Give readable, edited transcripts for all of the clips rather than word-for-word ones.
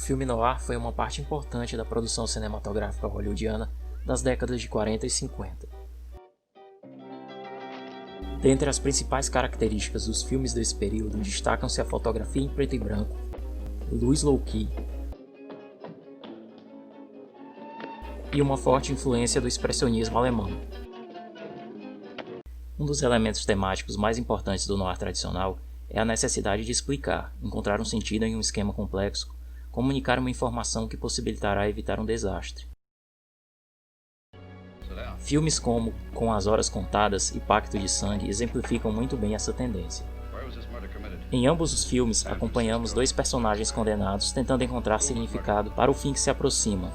filme noir foi uma parte importante da produção cinematográfica hollywoodiana das décadas de 40 e 50. Dentre as principais características dos filmes desse período destacam-se a fotografia em preto e branco, luz low-key e uma forte influência do expressionismo alemão. Um dos elementos temáticos mais importantes do noir tradicional é a necessidade de explicar, encontrar um sentido em um esquema complexo, comunicar uma informação que possibilitará evitar um desastre. Filmes como Com as Horas Contadas e Pacto de Sangue exemplificam muito bem essa tendência. Em ambos os filmes, acompanhamos dois personagens condenados tentando encontrar significado para o fim que se aproxima,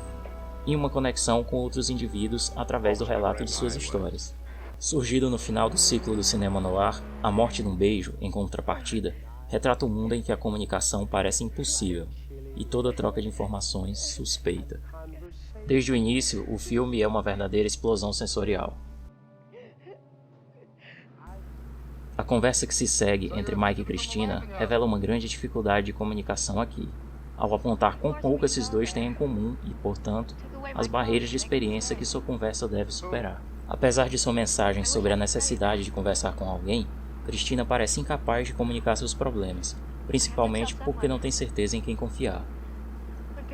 e uma conexão com outros indivíduos através do relato de suas histórias. Surgido no final do ciclo do cinema noir, A Morte num Beijo, em contrapartida, retrata um mundo em que a comunicação parece impossível, e toda troca de informações suspeita. Desde o início, o filme é uma verdadeira explosão sensorial. A conversa que se segue entre Mike e Christina revela uma grande dificuldade de comunicação aqui, ao apontar quão pouco esses dois têm em comum e, portanto, as barreiras de experiência que sua conversa deve superar. Apesar de sua mensagem sobre a necessidade de conversar com alguém, Christina parece incapaz de comunicar seus problemas, principalmente porque não tem certeza em quem confiar.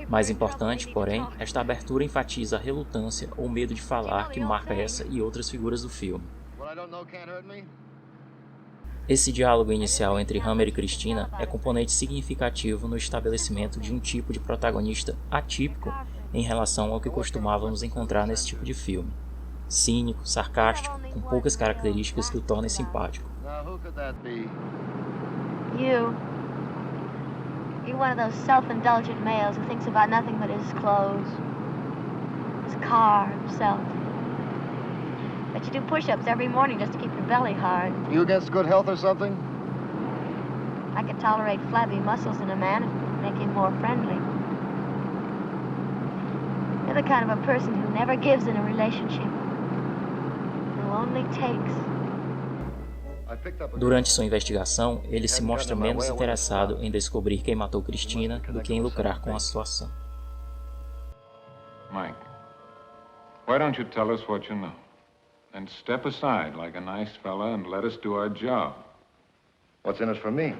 Mais importante, porém, esta abertura enfatiza a relutância ou medo de falar que marca essa e outras figuras do filme. Esse diálogo inicial entre Hammer e Christina é componente significativo no estabelecimento de um tipo de protagonista atípico em relação ao que costumávamos encontrar nesse tipo de filme. Cínico, sarcástico, com poucas características que o tornem simpático. You're one of those self-indulgent males who thinks about nothing but his clothes, his car, himself. But you do push-ups every morning just to keep your belly hard. You against good health or something? I can tolerate flabby muscles in a man and make him more friendly. You're the kind of a person who never gives in a relationship, who only takes. Durante sua investigação, ele se mostra menos interessado em descobrir quem matou Christina do que em lucrar com a situação. Mike, why don't you tell us what you know? And step aside like a nice fella and let us do our job. What's in it for me?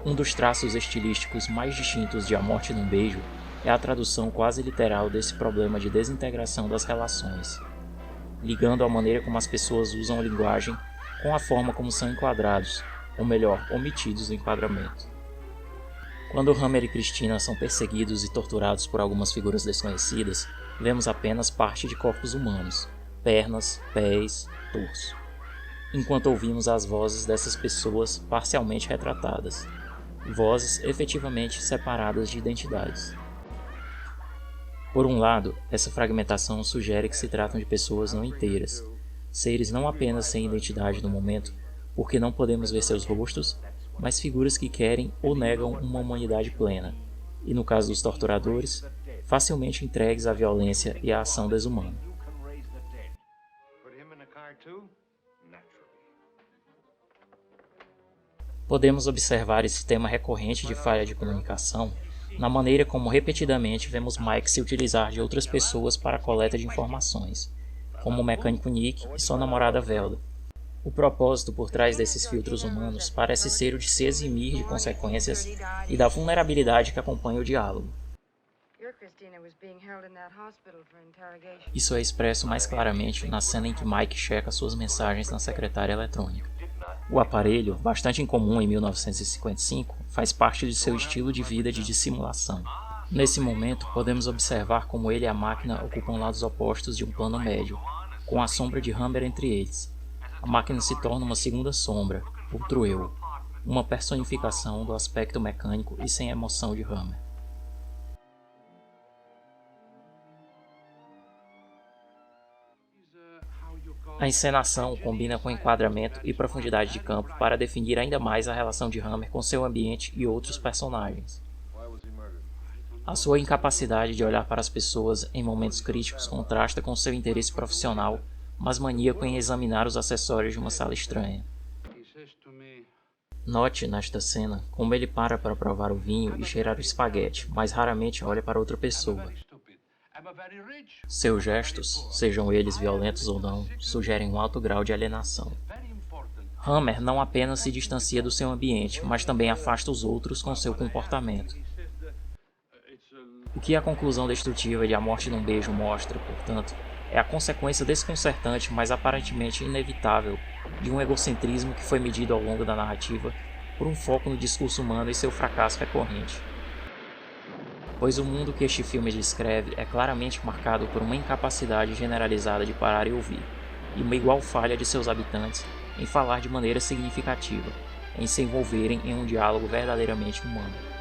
Um dos traços estilísticos mais distintos de A Morte num Beijo é a tradução quase literal desse problema de desintegração das relações, ligando a maneira como as pessoas usam a linguagem com a forma como são enquadrados, ou melhor, omitidos do enquadramento. Quando Hammer e Christina são perseguidos e torturados por algumas figuras desconhecidas, vemos apenas parte de corpos humanos, pernas, pés, torso, enquanto ouvimos as vozes dessas pessoas parcialmente retratadas, vozes efetivamente separadas de identidades. Por um lado, essa fragmentação sugere que se tratam de pessoas não inteiras, seres não apenas sem identidade no momento, porque não podemos ver seus rostos, mas figuras que querem ou negam uma humanidade plena, e no caso dos torturadores, facilmente entregues à violência e à ação desumana. Podemos observar esse tema recorrente de falha de comunicação na maneira como repetidamente vemos Mike se utilizar de outras pessoas para a coleta de informações, como o mecânico Nick e sua namorada Velda. O propósito por trás desses filtros humanos parece ser o de se eximir de consequências e da vulnerabilidade que acompanha o diálogo. Isso é expresso mais claramente na cena em que Mike checa suas mensagens na secretária eletrônica. O aparelho, bastante incomum em 1955, faz parte de seu estilo de vida de dissimulação. Nesse momento, podemos observar como ele e a máquina ocupam lados opostos de um plano médio, com a sombra de Hammer entre eles. A máquina se torna uma segunda sombra, outro eu, uma personificação do aspecto mecânico e sem emoção de Hammer. A encenação combina com enquadramento e profundidade de campo para definir ainda mais a relação de Hammer com seu ambiente e outros personagens. A sua incapacidade de olhar para as pessoas em momentos críticos contrasta com seu interesse profissional, mas maníaco em examinar os acessórios de uma sala estranha. Note nesta cena como ele para provar o vinho e cheirar o espaguete, mas raramente olha para outra pessoa. Seus gestos, sejam eles violentos ou não, sugerem um alto grau de alienação. Hammer não apenas se distancia do seu ambiente, mas também afasta os outros com seu comportamento. O que a conclusão destrutiva de A Morte num Beijo mostra, portanto, é a consequência desconcertante, mas aparentemente inevitável, de um egocentrismo que foi medido ao longo da narrativa por um foco no discurso humano e seu fracasso recorrente. Pois o mundo que este filme descreve é claramente marcado por uma incapacidade generalizada de parar e ouvir, e uma igual falha de seus habitantes em falar de maneira significativa, em se envolverem em um diálogo verdadeiramente humano.